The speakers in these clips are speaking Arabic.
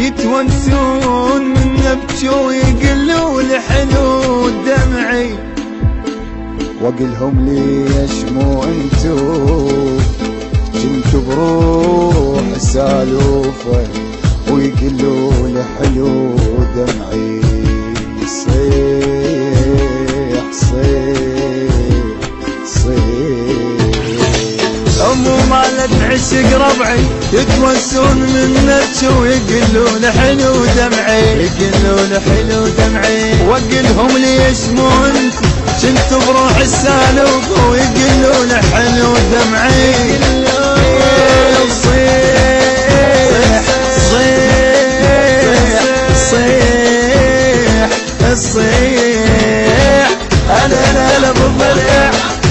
يتونسون من نبكي ويقلوا لحلو دمعي، واقلهم ليش مو انتو جنتو بروح السالوفة ويقلوا لحلو دمعي. صيح صيح صيح مالت عشق ربعي يتونسون من نبكي ويقلوا لحلو دمعي، يقلوا لحلو دمعي. واقلهم ليش مو انتو جنتو بروح السالوف ويقلوا لحلو دمعي. صيح صيح صيح صيح انا لا بالضليع،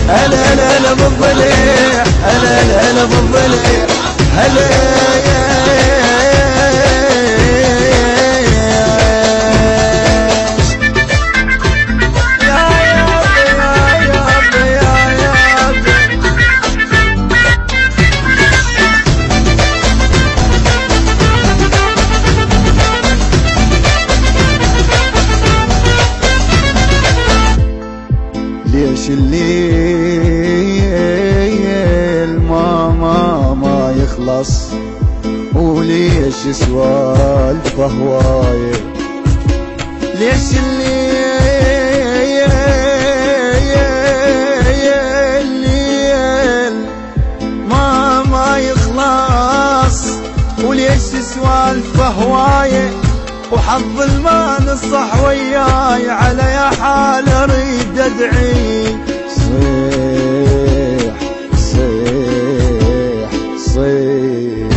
انا لا بالضليع، انا لا بالضليع. هلا ليش الليل ما يخلص وليش سوالف هوايه؟ ليش الليل ما يخلص وليش سوالف هوايه؟ وحظ المان الصح وياي على يا حال اريد ادعي. صيح صيح صيح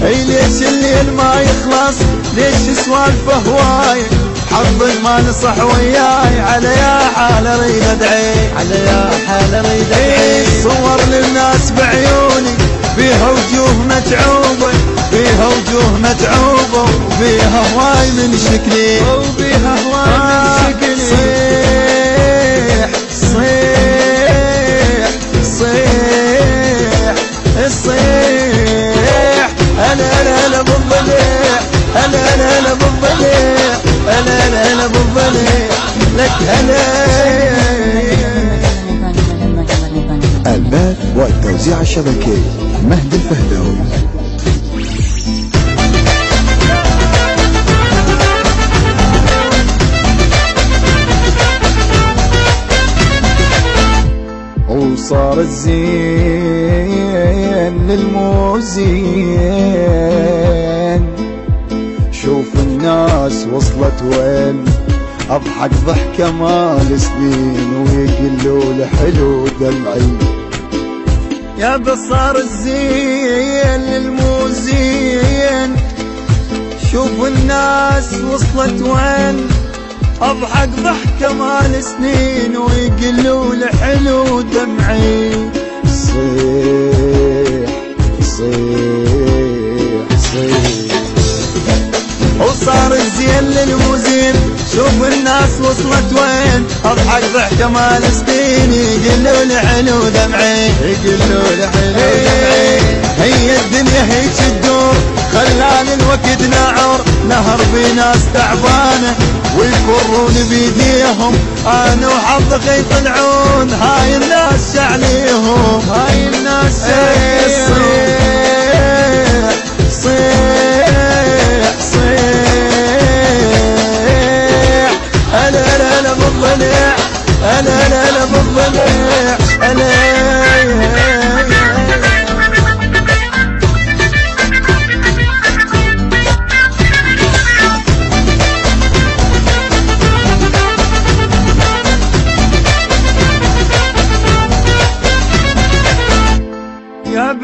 اي ليش الليل ما يخلص؟ ليش سوالفه هواي؟ حظ المان صح وياي على يا حال اريد ادعي، على يا حال اريد ادعي. صور للناس بعيوني بيها وجوه متعوبه، بيها وجوه متعوبه وبيها هواي من شكلي، وبيها هواي من شكلي. صيح صيح صيح انا لا بالضليع، انا لا بالضليع، انا لا بالضليع. لك هلا البث والتوزيع الشبكي مهدي الفهدوي. وصار الزين للموزين، شوف الناس وصلت وين، اضحك ضحكة مال سنين ويقلوا لحلو دمعي. يا بصار الزين للموزين، شوف الناس وصلت وين، اضحك ضحكة مال سنين ويقلوا لحلو دمعي. صيح صيح صيح وصار الزين للموزين، شوف الناس وصلت وين، اضحك ضحكة مال سنين يقلوا لحلو دمعي، يقلوا لحلو دمعي. هي الدنيا هيك تدور خلان الوقت نعور، نهر بناس تعبانه ويفرون بيديهم، انا وحظك يطلعون هاي الناس شعليهم، هاي الناس شعليهم. صيح صيح انا لا بالضليع، انا لا بالضليع، انا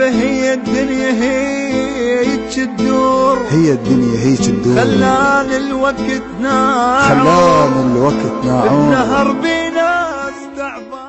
هي الدنيا هيك تدور، هي الدنيا هيك تدور، خلان الوقت ناعم، خلان الوقت ناعم، النهر بناس تعبان.